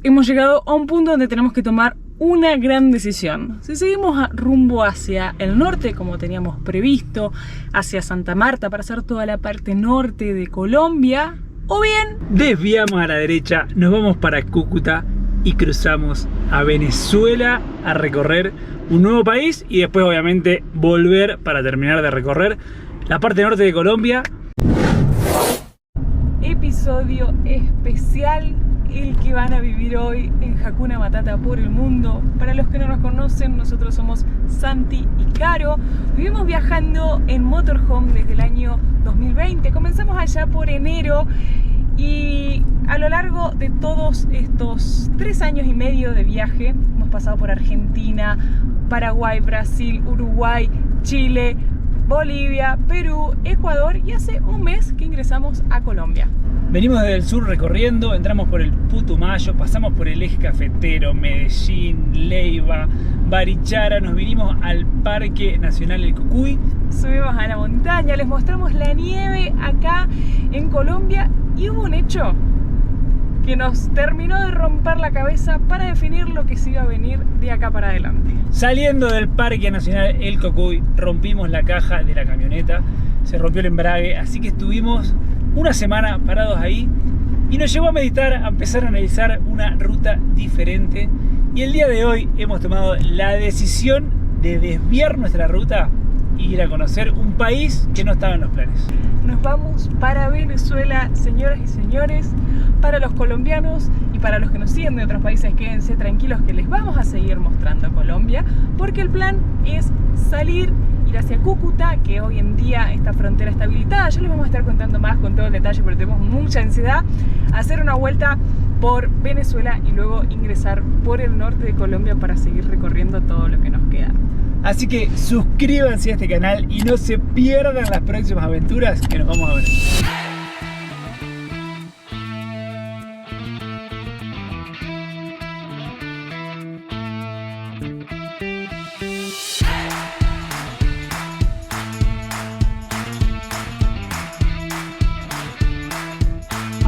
hemos llegado a un punto donde tenemos que tomar una gran decisión. Si seguimos rumbo hacia el norte, como teníamos previsto, hacia Santa Marta para hacer toda la parte norte de Colombia, o bien desviamos a la derecha, nos vamos para Cúcuta y cruzamos a Venezuela a recorrer un nuevo país y después obviamente volver para terminar de recorrer la parte norte de Colombia. Episodio especial, el que van a vivir hoy en Hakuna Matata por el mundo. Para los que no nos conocen, nosotros somos Santi y Caro. Vivimos viajando en motorhome desde el año 2020. Comenzamos allá por enero y a lo largo de todos estos 3 años y medio de viaje hemos pasado por Argentina, Paraguay, Brasil, Uruguay, Chile, Bolivia, Perú, Ecuador y hace un mes que ingresamos a Colombia. Venimos desde el sur recorriendo, entramos por el Putumayo, pasamos por el eje cafetero, Medellín, Leiva, Barichara, nos vinimos al Parque Nacional El Cocuy. Subimos a la montaña, les mostramos la nieve acá en Colombia y hubo un hecho que nos terminó de romper la cabeza para definir lo que se iba a venir de acá para adelante. Saliendo del Parque Nacional El Cocuy, rompimos la caja de la camioneta, se rompió el embrague, así que estuvimos una semana parados ahí y nos llevó a meditar, a empezar a analizar una ruta diferente. Y el día de hoy hemos tomado la decisión de desviar nuestra ruta e ir a conocer un país que no estaba en los planes. Nos vamos para Venezuela, señoras y señores. Para los colombianos y para los que nos siguen de otros países, quédense tranquilos que les vamos a seguir mostrando Colombia, porque el plan es salir, ir hacia Cúcuta, que hoy en día esta frontera está habilitada. Ya les vamos a estar contando más con todo el detalle, pero tenemos mucha ansiedad. Hacer una vuelta por Venezuela y luego ingresar por el norte de Colombia para seguir recorriendo todo lo que nos queda. Así que suscríbanse a este canal y no se pierdan las próximas aventuras que nos vamos a ver.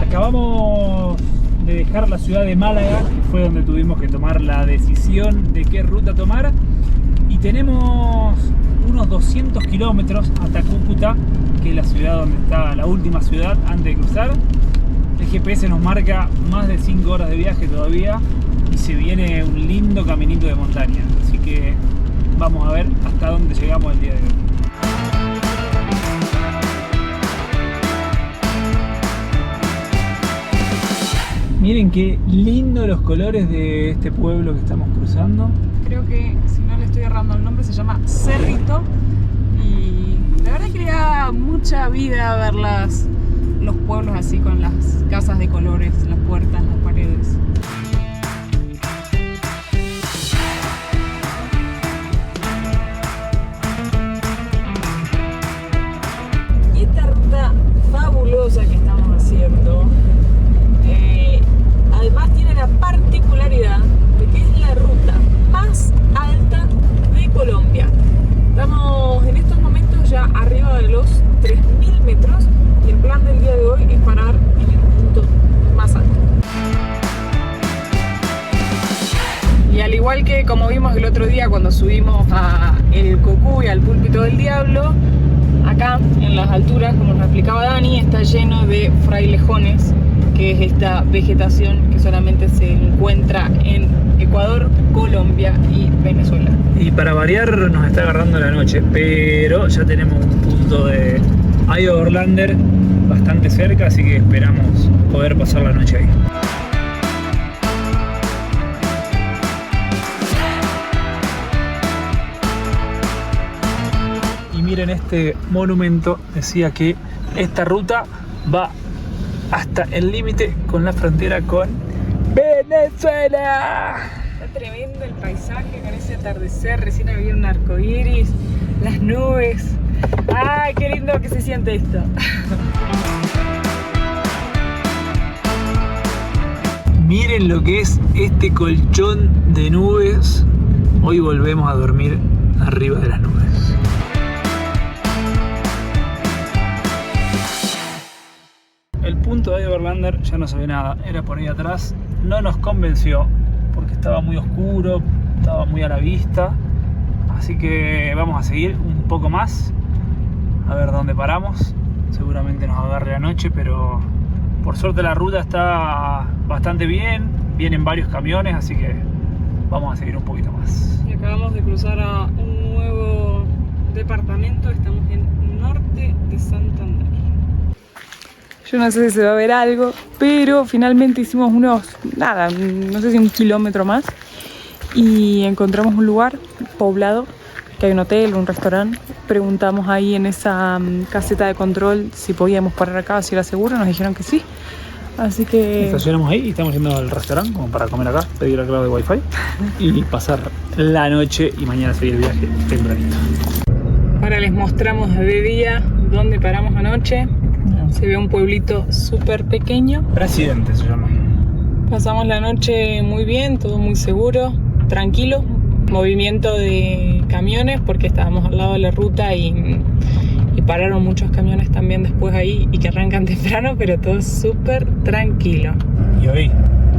Acabamos de dejar la ciudad de Málaga, que fue donde tuvimos que tomar la decisión de qué ruta tomar, y tenemos unos 200 kilómetros hasta Cúcuta, que es la ciudad donde está la última ciudad antes de cruzar. El GPS nos marca más de 5 horas de viaje todavía y se viene un lindo caminito de montaña, así que vamos a ver hasta dónde llegamos el día de hoy. Miren qué lindo los colores de este pueblo que estamos cruzando. Creo que, si no le estoy errando el nombre, se llama Cerrito. Y la verdad es que le da mucha vida ver los pueblos así con las casas de colores, las puertas, las paredes. Y esta ruta fabulosa que estamos haciendo, además tiene la particularidad de que es la ruta más alta de Colombia. Estamos en estos momentos ya arriba de los 3000 metros y el plan del día de hoy es parar en el punto más alto. Y al igual que como vimos el otro día cuando subimos a El Cocuy, al Púlpito del Diablo, acá en las alturas, como nos explicaba Dani, está lleno de frailejones, que es esta vegetación que solamente se encuentra en Ecuador, Colombia y Venezuela. Y para variar nos está agarrando la noche, pero ya tenemos un punto de Overlander bastante cerca, así que esperamos poder pasar la noche ahí. Y miren este monumento, decía que esta ruta va hasta el límite con la frontera con Venezuela. Está tremendo el paisaje con ese atardecer, recién había un arco iris, las nubes. ¡Ay, qué lindo que se siente esto! Miren lo que es este colchón de nubes. Hoy volvemos a dormir arriba de las nubes. El punto de Overlander ya no se ve nada, era por ahí atrás no nos convenció porque estaba muy oscuro, estaba muy a la vista. Así que vamos a seguir un poco más a ver dónde paramos. Seguramente nos agarre la noche, pero por suerte la ruta está bastante bien. Vienen varios camiones, así que vamos a seguir un poquito más. Y acabamos de cruzar a un nuevo departamento. Estamos en Norte de Santander. Yo no sé si se va a ver algo, pero finalmente hicimos no sé si 1 kilómetro más y encontramos un lugar poblado, que hay un hotel, un restaurante. Preguntamos ahí en esa caseta de control si podíamos parar acá, si era seguro, nos dijeron que sí. Así que estacionamos ahí y estamos yendo al restaurante como para comer acá, pedir la clave de wifi y pasar la noche y mañana seguir el viaje tempranito. Ahora les mostramos de día dónde paramos anoche. Se ve un pueblito súper pequeño. Presidente se llama. Pasamos la noche muy bien, todo muy seguro, tranquilo. Movimiento de camiones porque estábamos al lado de la ruta y pararon muchos camiones también después ahí y que arrancan temprano, pero todo súper tranquilo. Y hoy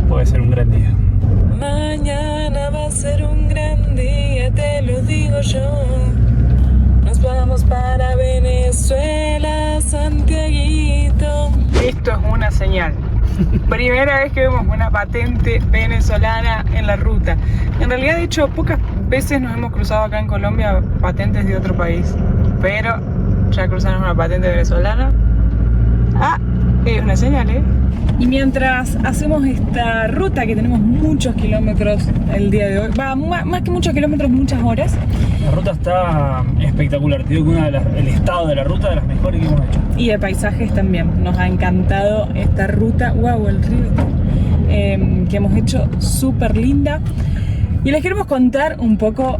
puede ser un gran día. Mañana va a ser un gran día, te lo digo yo. Nos vamos para Venezuela, Santiaguito. Esto es una señal. Primera vez que vemos una patente venezolana en la ruta. En realidad, de hecho, pocas veces nos hemos cruzado acá en Colombia patentes de otro país. Pero ya cruzamos una patente venezolana. Ah, es una señal, ¿eh? Y mientras hacemos esta ruta, que tenemos muchos kilómetros el día de hoy, más que muchos kilómetros, muchas horas. La ruta está espectacular, te digo que el estado de la ruta de las mejores que hemos hecho. Y de paisajes también, nos ha encantado esta ruta, wow, el río que hemos hecho, súper linda. Y les queremos contar un poco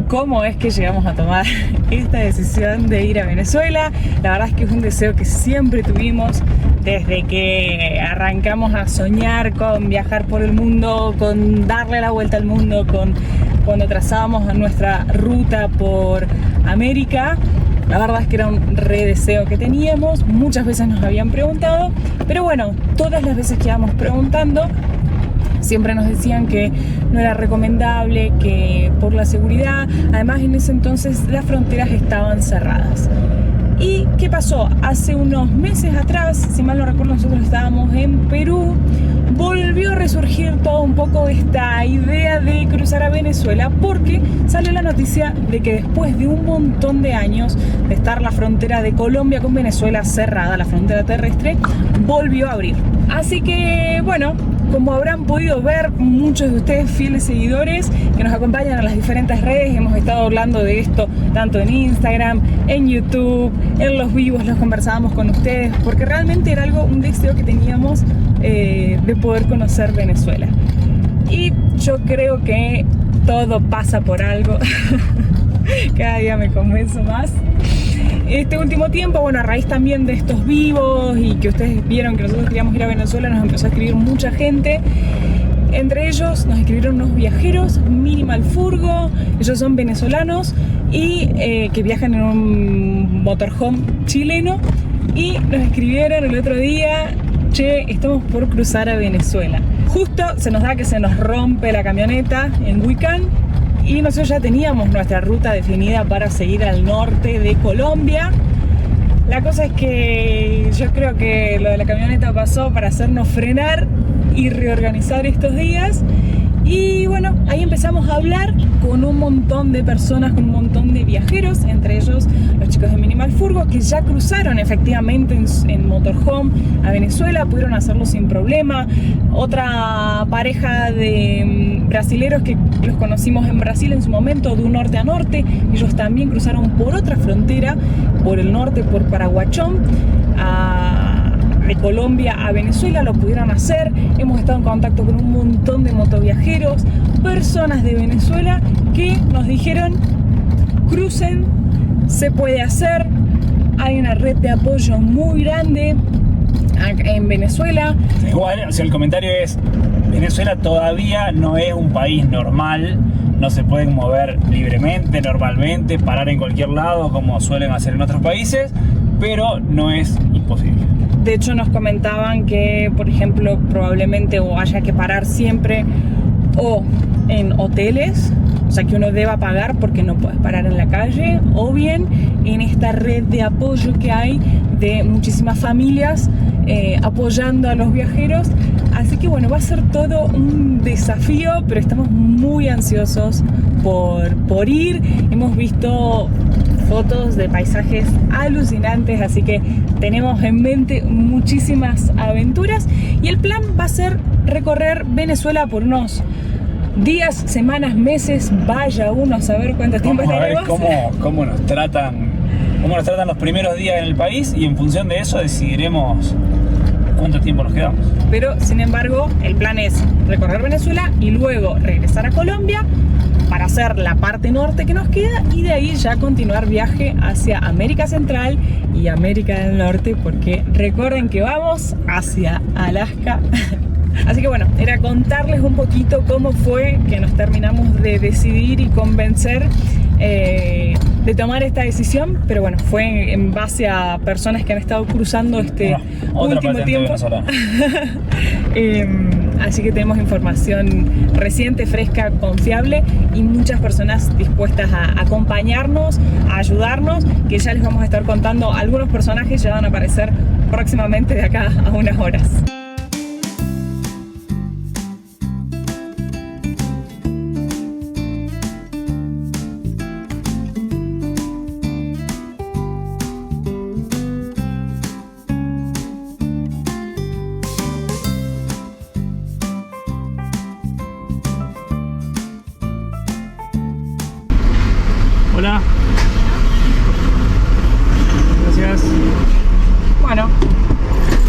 cómo es que llegamos a tomar esta decisión de ir a Venezuela. La verdad es que es un deseo que siempre tuvimos desde que arrancamos a soñar con viajar por el mundo, con darle la vuelta al mundo, cuando trazábamos nuestra ruta por América. La verdad es que era un re deseo que teníamos, muchas veces nos habían preguntado, pero bueno, todas las veces que íbamos preguntando, siempre nos decían que no era recomendable, que por la seguridad, además en ese entonces las fronteras estaban cerradas. ¿Y qué pasó? Hace unos meses atrás, si mal no recuerdo, nosotros estábamos en Perú, volvió a resurgir todo un poco esta idea de cruzar a Venezuela porque salió la noticia de que después de un montón de años de estar la frontera de Colombia con Venezuela cerrada, la frontera terrestre, volvió a abrir. Así que, bueno, como habrán podido ver muchos de ustedes, fieles seguidores que nos acompañan en las diferentes redes, hemos estado hablando de esto tanto en Instagram, en YouTube, en los vivos, los conversábamos con ustedes, porque realmente era un deseo que teníamos de poder conocer Venezuela. Y yo creo que todo pasa por algo. Cada día me convenzo más. Este último tiempo, bueno, a raíz también de estos vivos y que ustedes vieron que nosotros queríamos ir a Venezuela, nos empezó a escribir mucha gente. Entre ellos nos escribieron unos viajeros, Minimal Furgo, ellos son venezolanos y que viajan en un motorhome chileno, y nos escribieron el otro día: che, estamos por cruzar a Venezuela. Justo se nos da que se nos rompe la camioneta en Huicán y nosotros ya teníamos nuestra ruta definida para seguir al norte de Colombia. La cosa es que yo creo que lo de la camioneta pasó para hacernos frenar y reorganizar estos días. Y bueno, ahí empezamos a hablar con un montón de personas, con un montón de viajeros, entre ellos los chicos de Minimal Furgo, que ya cruzaron efectivamente en motorhome a Venezuela, pudieron hacerlo sin problema. Otra pareja de brasileros que los conocimos en Brasil en su momento, de un norte a norte, ellos también cruzaron por otra frontera, por el norte, por Paraguachón, de Colombia a Venezuela, lo pudieron hacer. Hemos estado en contacto con un montón de motoviajeros, personas de Venezuela que nos dijeron: crucen, se puede hacer, hay una red de apoyo muy grande en Venezuela. Igual, o sea, el comentario es: Venezuela todavía no es un país normal, no se pueden mover libremente, normalmente, parar en cualquier lado como suelen hacer en otros países, pero no es imposible. De hecho nos comentaban que, por ejemplo, probablemente o haya que parar siempre o en hoteles, o sea que uno deba pagar porque no puedes parar en la calle, o bien en esta red de apoyo que hay de muchísimas familias apoyando a los viajeros. Así que bueno, va a ser todo un desafío, pero estamos muy ansiosos por ir. Hemos visto fotos de paisajes alucinantes, así que tenemos en mente muchísimas aventuras y el plan va a ser recorrer Venezuela por unos días, semanas, meses, vaya uno a saber cuánto tiempo estaremos. Vamos a ver cómo nos tratan los primeros días en el país y en función de eso decidiremos cuánto tiempo nos quedamos. Pero sin embargo el plan es recorrer Venezuela y luego regresar a Colombia para hacer la parte norte que nos queda y de ahí ya continuar viaje hacia América Central y América del Norte, porque recuerden que vamos hacia Alaska. Así que bueno, era contarles un poquito cómo fue que nos terminamos de decidir y convencer de tomar esta decisión, pero bueno, fue en base a personas que han estado cruzando este último tiempo. Así que tenemos información reciente, fresca, confiable y muchas personas dispuestas a acompañarnos, a ayudarnos, que ya les vamos a estar contando. Algunos personajes ya van a aparecer próximamente de acá a unas horas. Hola. Gracias. Bueno,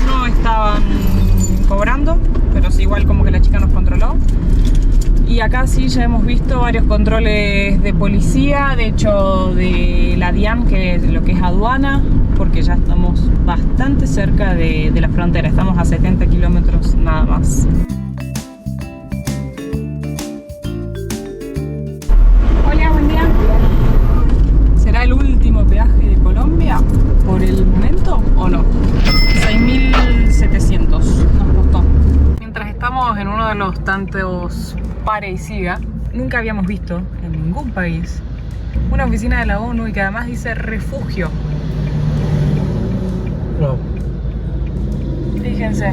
no estaban cobrando, pero sí, igual como que la chica nos controló. Y acá sí ya hemos visto varios controles de policía, de hecho de la DIAN, que es lo que es aduana, porque ya estamos bastante cerca de la frontera, estamos a 70 kilómetros nada más. Hola, buen día. ¿Será el último peaje de Colombia por el momento o no? 6.700 nos costó. Mientras estamos en uno de los tantos pare y siga, nunca habíamos visto en ningún país una oficina de la ONU y que además dice refugio. Wow. Fíjense.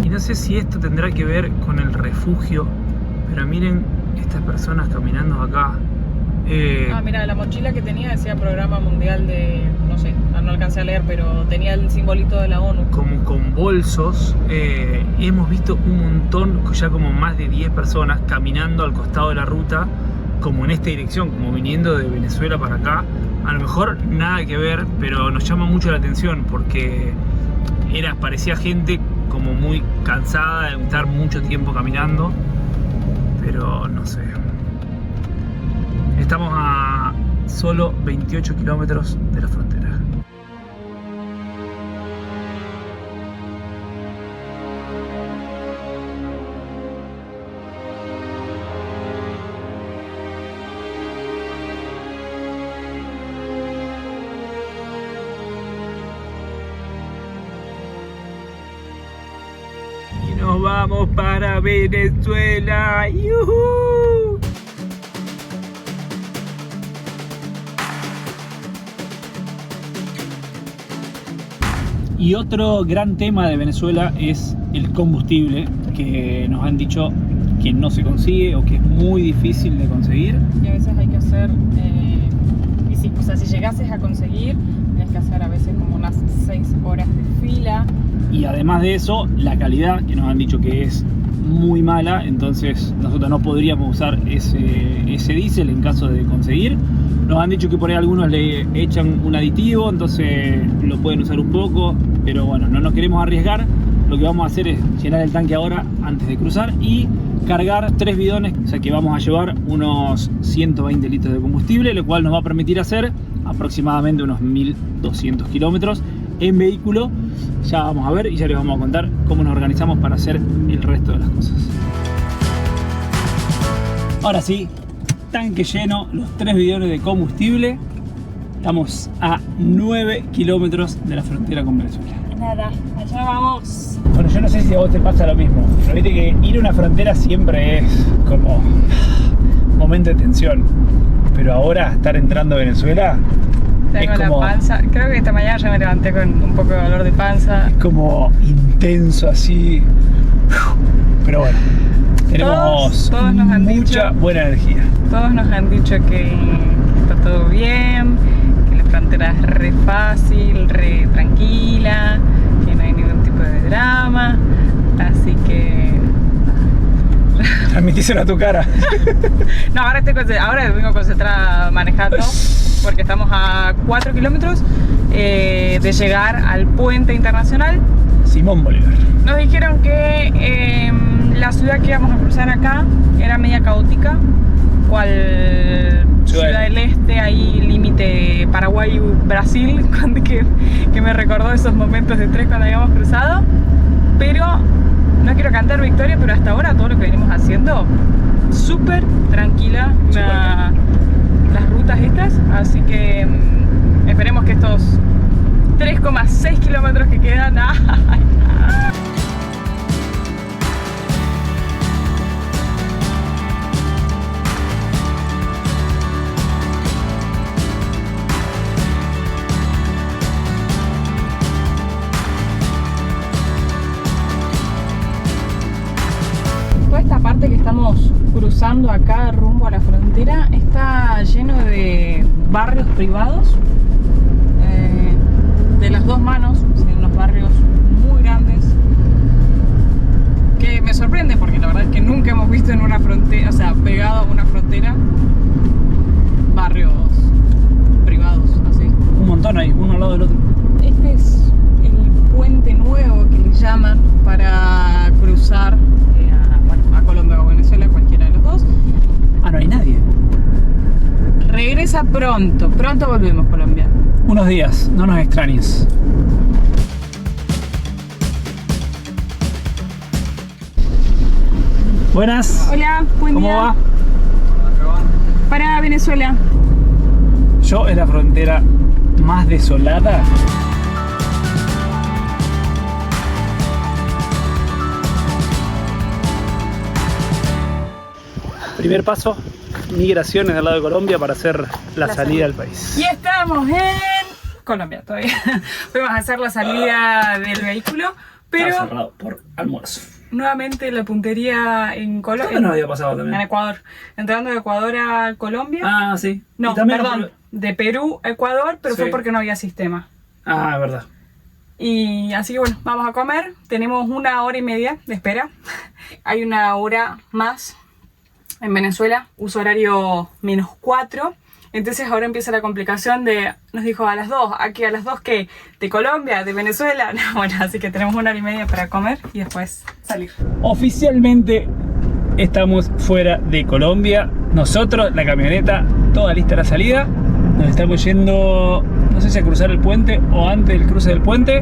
Y no sé si esto tendrá que ver con el refugio, pero miren estas personas caminando acá. Mira, la mochila que tenía decía Programa Mundial de... no sé, no alcancé a leer, pero tenía el simbolito de la ONU. Como con bolsos. Hemos visto un montón, ya como más de 10 personas caminando al costado de la ruta, como en esta dirección, como viniendo de Venezuela para acá. A lo mejor nada que ver, pero nos llama mucho la atención porque parecía gente como muy cansada de estar mucho tiempo caminando, pero no sé. Estamos a solo 28 kilómetros de la frontera. Y nos vamos para Venezuela. ¡Yuhu! Y otro gran tema de Venezuela es el combustible, que nos han dicho que no se consigue o que es muy difícil de conseguir. Y a veces hay que hacer, si llegases a conseguir, tienes que hacer a veces como unas 6 horas de fila. Y además de eso, la calidad, que nos han dicho que es muy mala, entonces nosotros no podríamos usar ese diésel en caso de conseguir. Nos han dicho que por ahí algunos le echan un aditivo, entonces lo pueden usar un poco, pero bueno, no nos queremos arriesgar. Lo que vamos a hacer es llenar el tanque ahora antes de cruzar y cargar 3 bidones, o sea que vamos a llevar unos 120 litros de combustible, lo cual nos va a permitir hacer aproximadamente unos 1200 kilómetros en vehículo. Ya vamos a ver y ya les vamos a contar cómo nos organizamos para hacer el resto de las cosas. Ahora sí, tanque lleno, los 3 bidones de combustible Estamos a 9 kilómetros de la frontera con Venezuela. Nada, allá vamos. Bueno, yo no sé si a vos te pasa lo mismo, pero viste que ir a una frontera siempre es como un momento de tensión. Pero ahora estar entrando a Venezuela Tengo es como, la panza. Creo que esta mañana ya me levanté con un poco de dolor de panza. es como intenso así. Pero bueno, tenemos Todos nos han mucha dicho- buena energía. Todos nos han dicho que está todo bien, que la frontera es re fácil, re tranquila, que no hay ningún tipo de drama. Así que... Transmitíselo a tu cara. No, ahora vengo concentrada manejando porque estamos a 4 kilómetros de llegar al puente internacional. Simón Bolívar. Nos dijeron que la ciudad que íbamos a cruzar acá era media caótica, cual Ciudad del Este, ahí límite Paraguay-Brasil, que me recordó esos momentos de estrés cuando habíamos cruzado. Pero no quiero cantar victoria, pero hasta ahora todo lo que venimos haciendo, súper tranquila las rutas estas, así que esperemos que estos 3,6 kilómetros que quedan... Toda esta parte que estamos cruzando acá rumbo a la frontera está lleno de barrios privados de las dos manos, unos barrios muy grandes que me sorprende porque la verdad es que nunca hemos visto en una frontera, o sea, pegado a una frontera, barrios privados así. Un montón ahí, uno al lado del otro. Este es el puente nuevo que le llaman para cruzar a Colombia o Venezuela, cualquiera de los dos. Ah, no hay nadie. Regresa pronto volvemos Colombia. Unos días, no nos extrañes. Buenas. Hola, buen ¿Cómo día. va? Para Venezuela. Yo es la frontera más desolada. Primer paso, migraciones al lado de Colombia para hacer la salida al país. Y estamos en Colombia todavía. Vamos a hacer la salida del vehículo, pero Está cerrado por almuerzo. nuevamente la puntería en ¿Dónde Colombia. nos había pasado también? En Ecuador. Entrando de Ecuador a Colombia. Ah, sí. No, Y también perdón. De Perú a Ecuador, pero Sí. fue porque no había sistema. Ah, es verdad. Y así que bueno, vamos a comer. Tenemos 1 hora y media de espera. Hay 1 hora más en Venezuela, uso horario -4. Entonces ahora empieza la complicación de, nos dijo a las 2, aquí a las 2 que de Colombia, de Venezuela. No, bueno, así que tenemos 1 hora y media para comer y después salir. Oficialmente estamos fuera de Colombia. Nosotros, la camioneta, toda lista a la salida. Nos estamos yendo, no sé si a cruzar el puente o antes del cruce del puente,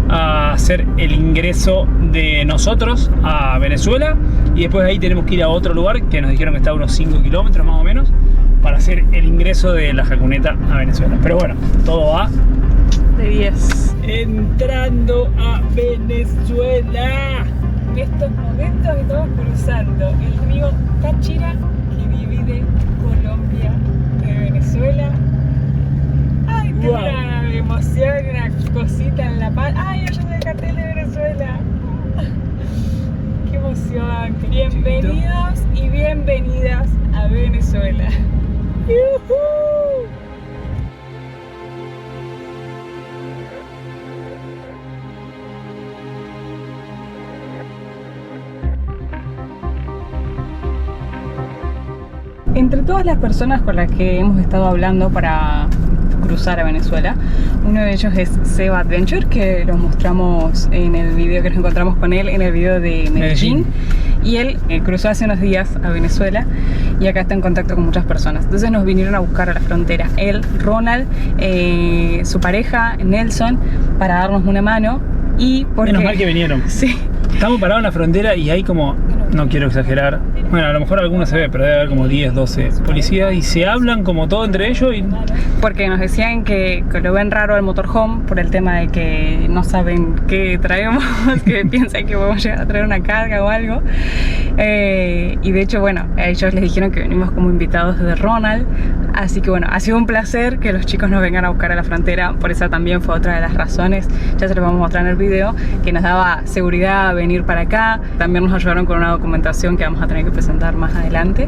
a hacer el ingreso de nosotros a Venezuela. Y después de ahí tenemos que ir a otro lugar que nos dijeron que está a unos 5 kilómetros más o menos, para hacer el ingreso de la Jacuneta a Venezuela. Pero bueno, todo va De 10. entrando a Venezuela. En estos momentos estamos cruzando el río Táchira, que divide Colombia de Venezuela. Ay, tengo Wow. una emoción, una cosita en la paz. Ay, yo soy el cartel de Venezuela. Qué emoción. Bienvenidos y bienvenidas a Venezuela. ¡Yujú! Entre todas las personas con las que hemos estado hablando para cruzar a Venezuela, uno de ellos es Seba Adventure, que lo mostramos en el video que nos encontramos con él, en el video de Medellín. Y él cruzó hace unos días a Venezuela y acá está en contacto con muchas personas. Entonces nos vinieron a buscar a la frontera. Él, Ronald, su pareja, Nelson, para darnos una mano. Y porque... Menos mal que vinieron. Sí. Estamos parados en la frontera y hay como, no quiero exagerar. Bueno, a lo mejor algunos se ve, pero debe haber como 10, 12 policías y se hablan como todo entre ellos y... Porque nos decían que lo ven raro al motorhome por el tema de que no saben qué traemos, que piensan que vamos a llegar a traer una carga o algo. Y de hecho, bueno, a ellos les dijeron que venimos como invitados de Ronald. Así que bueno, ha sido un placer que los chicos nos vengan a buscar a la frontera. Por eso también fue otra de las razones, ya se los vamos a mostrar en el video, que nos daba seguridad venir para acá. También nos ayudaron con una documentación que vamos a tener que presentar más adelante.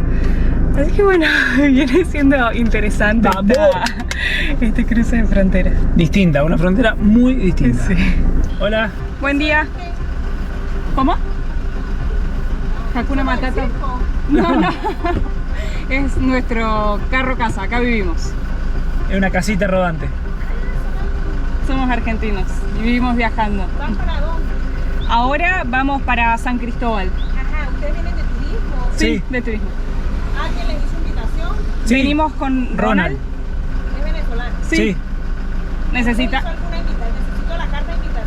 Así que bueno, viene siendo interesante este cruce de frontera. Distinta, una frontera muy distinta. Sí. Hola. Buen día. ¿Cómo? Hakuna Matata. No. Es nuestro carro casa, acá vivimos. Es una casita rodante. Somos argentinos y vivimos viajando. ¿Van para dónde? Ahora vamos para San Cristóbal. Ajá, ¿ustedes vienen de turismo? Sí. De turismo. ¿Alguien les hizo invitación? Sí. Venimos con Ronald. ¿Es venezolano? Sí. Necesita. ¿Hizo alguna invitación? Necesito la carta de invitación.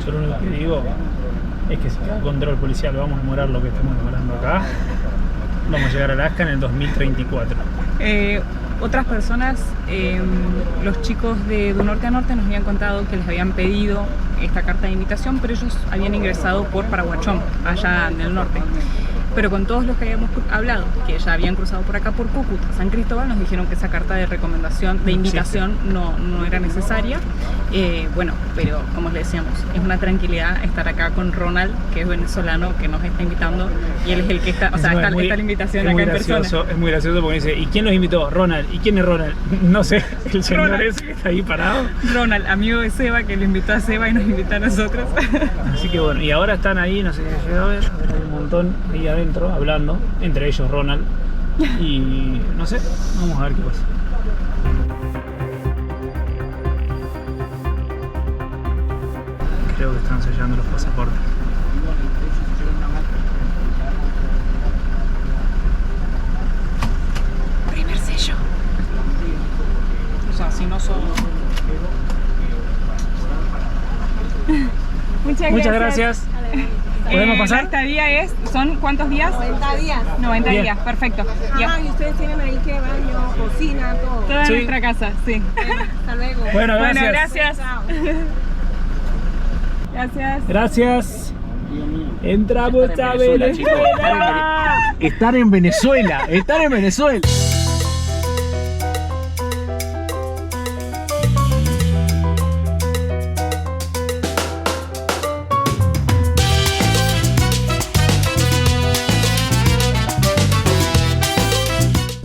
Yo lo único que digo es que si cada control policial vamos a demorar lo que estamos demorando acá, vamos a llegar a Alaska en el 2034. Otras personas, los chicos de Norte a Norte nos habían contado que les habían pedido esta carta de invitación, pero ellos habían ingresado por Paraguachón, allá en el norte. Pero con todos los que habíamos hablado, que ya habían cruzado por acá por Cúcuta, San Cristóbal, nos dijeron que esa carta de recomendación, de invitación, no era necesaria. Bueno, pero como les decíamos, es una tranquilidad estar acá con Ronald, que es venezolano, que nos está invitando, y él es el que está, o sea, está la invitación acá en persona. Es muy gracioso porque dice, ¿y quién los invitó? Ronald. ¿Y quién es Ronald? No sé, el señor Ronald. ese que está ahí parado. Ronald, amigo de Seba, que lo invitó a Seba y nos invitó a nosotros. Así que bueno, y ahora están ahí, no sé si llegó a ver, hay un montón ahí adentro hablando, entre ellos Ronald, y no sé, vamos a ver qué pasa. Creo que están sellando los pasaportes. Primer sello. O sea, si no son... Muchas gracias. ¿Podemos pasar? La estadía ¿son cuántos días? 90 días. 90 Bien. días, perfecto. Ajá, y ustedes tienen ahí que baño, cocina, todo. Toda Sí. nuestra casa, sí. Hasta luego. Bueno, Bueno, gracias. gracias. Chao. Gracias. Gracias. Entramos a Venezuela. Estar en Venezuela, estar en Venezuela.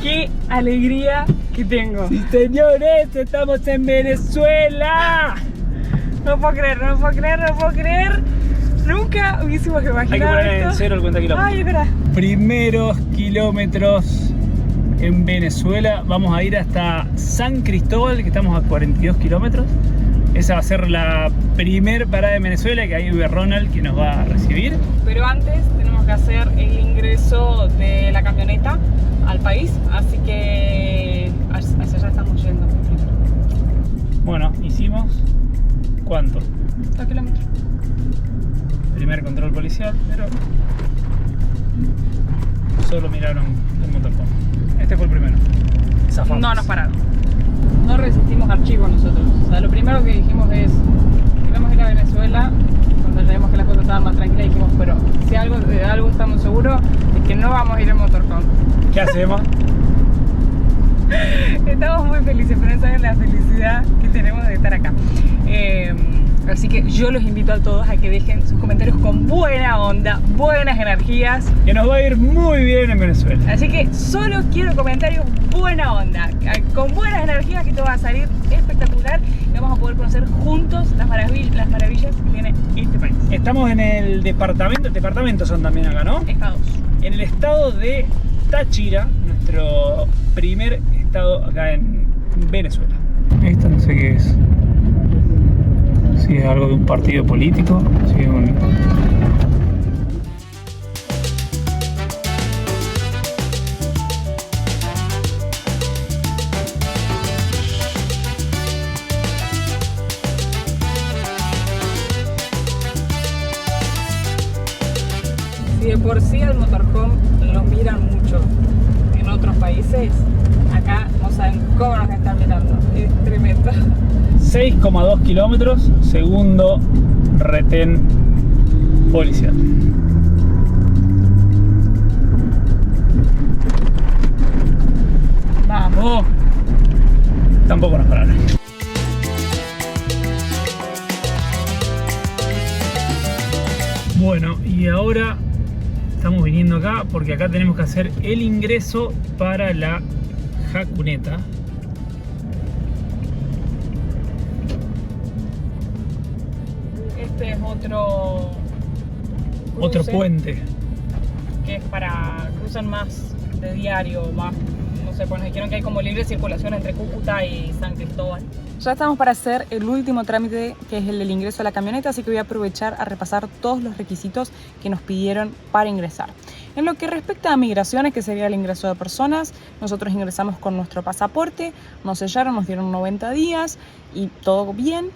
Qué alegría que tengo. Sí, señores, estamos en Venezuela. No puedo creer. Nunca hubiésemos Hay que imaginado poner en esto. cero el cuenta kilómetros. Ay, es verdad. Primeros kilómetros en Venezuela. Vamos a ir hasta San Cristóbal, que estamos a 42 kilómetros. Esa va a ser la primer parada de Venezuela, que ahí vive Ronald, que nos va a recibir. Pero antes tenemos que hacer el ingreso de la camioneta al país, así que hacia allá estamos yendo. Bueno, hicimos... ¿cuánto? 2 kilómetros. Primer control policial, pero solo miraron el motorhome. Este fue el primero. Zafamos. No nos pararon. No resistimos archivos nosotros. O sea, lo primero que dijimos es, queremos ir a Venezuela. Cuando creímos que las cosas estaban más tranquilas, dijimos, pero si de algo estamos seguros, es que no vamos a ir en motorhome. ¿Qué hacemos? Estamos muy felices, pero no saben la felicidad que tenemos de estar acá. Así que yo los invito a todos a que dejen sus comentarios con buena onda, buenas energías. Que nos va a ir muy bien en Venezuela. Así que solo quiero comentarios buena onda, con buenas energías, que todo va a salir espectacular y vamos a poder conocer juntos las maravillas que tiene este país. Estamos en el departamentos son también acá, ¿no? Estados. En el estado de Táchira, nuestro primer estado acá en Venezuela. Esto no sé qué es. Si es algo de un partido político, si es un... Si de por sí al motorhome lo miran mucho en otros países, acá no saben cómo nos están mirando. Es tremendo. 6,2 kilómetros, segundo retén policial. Vamos. Tampoco nos pararon. Bueno, y ahora estamos viniendo acá porque acá tenemos que hacer el ingreso para la Jacuneta. Este es otro cruce, Puente. que es para cruzan más de diario, más, no sé, pues nos dijeron que hay como libre circulación entre Cúcuta y San Cristóbal. Ya estamos para hacer el último trámite, que es el del ingreso a la camioneta, así que voy a aprovechar a repasar todos los requisitos que nos pidieron para ingresar. En lo que respecta a migraciones, que sería el ingreso de personas, nosotros ingresamos con nuestro pasaporte, nos sellaron, nos dieron 90 días y todo bien.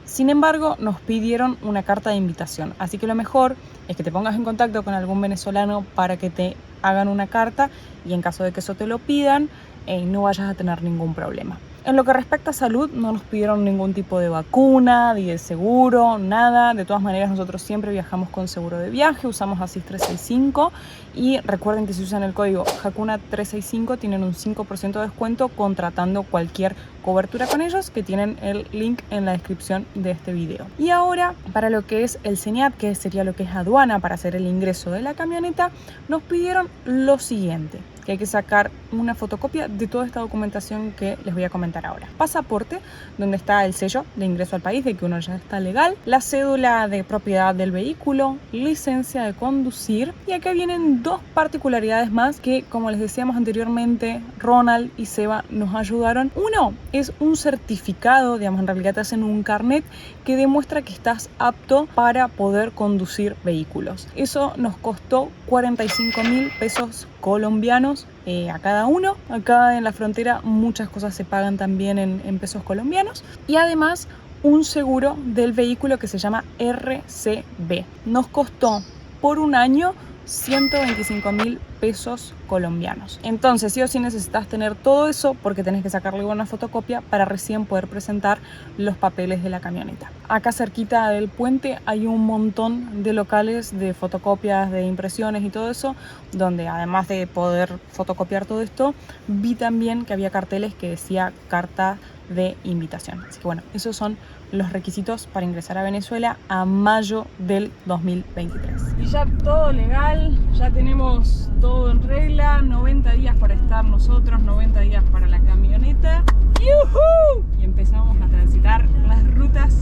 Sin embargo, nos pidieron una carta de invitación, así que lo mejor es que te pongas en contacto con algún venezolano para que te hagan una carta y en caso de que eso te lo pidan, no vayas a tener ningún problema. En lo que respecta a salud, no nos pidieron ningún tipo de vacuna, ni de seguro, nada. De todas maneras, nosotros siempre viajamos con seguro de viaje, usamos Asís 365 y recuerden que si usan el código Jacuna 365 tienen un 5% de descuento contratando cualquier cobertura con ellos, que tienen el link en la descripción de este video. Y ahora, para lo que es el SENIAT, que sería lo que es aduana para hacer el ingreso de la camioneta, nos pidieron lo siguiente, que hay que sacar una fotocopia de toda esta documentación que les voy a comentar ahora. Pasaporte, donde está el sello de ingreso al país de que uno ya está legal, la cédula de propiedad del vehículo, licencia de conducir, y acá vienen dos particularidades más que, como les decíamos anteriormente, Ronald y Seba nos ayudaron. Uno es un certificado, digamos, en realidad te hacen un carnet que demuestra que estás apto para poder conducir vehículos. Eso nos costó 45.000 pesos colombianos a cada uno. Acá en la frontera muchas cosas se pagan también en pesos colombianos, y además un seguro del vehículo que se llama RCB. Nos costó por un año 125.000 pesos colombianos. Entonces sí o sí necesitas tener todo eso porque tenés que sacarle una fotocopia para recién poder presentar los papeles de la camioneta. Acá cerquita del puente hay un montón de locales de fotocopias, de impresiones y todo eso, donde además de poder fotocopiar todo esto, vi también que había carteles que decía carta de invitación. Así que bueno, esos son los requisitos para ingresar a Venezuela a mayo del 2023. Y ya todo legal, ya tenemos todo en regla, 90 días para estar nosotros, 90 días para la camioneta. ¡Yujú! Y empezamos a transitar las rutas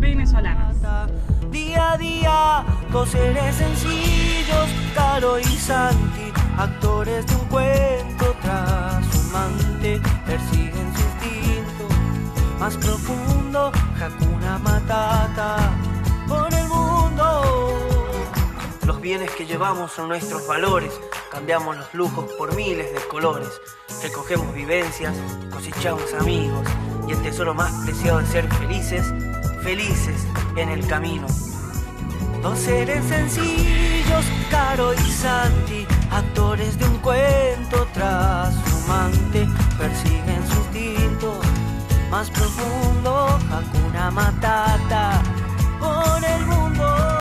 venezolanas. Día a día, dos seres sencillos, Caro y Santi, actores de un cuento trashumante, persiguen su instinto más profundo, Hakuna Matata, por el mundo. Los bienes que llevamos son nuestros valores, cambiamos los lujos por miles de colores, recogemos vivencias, cosechamos amigos, y el tesoro más preciado es ser felices, felices en el camino. Dos seres sencillos, Caro y Santi, actores de un cuento trashumante, persiguen su instinto más profundo, Hakuna Matata.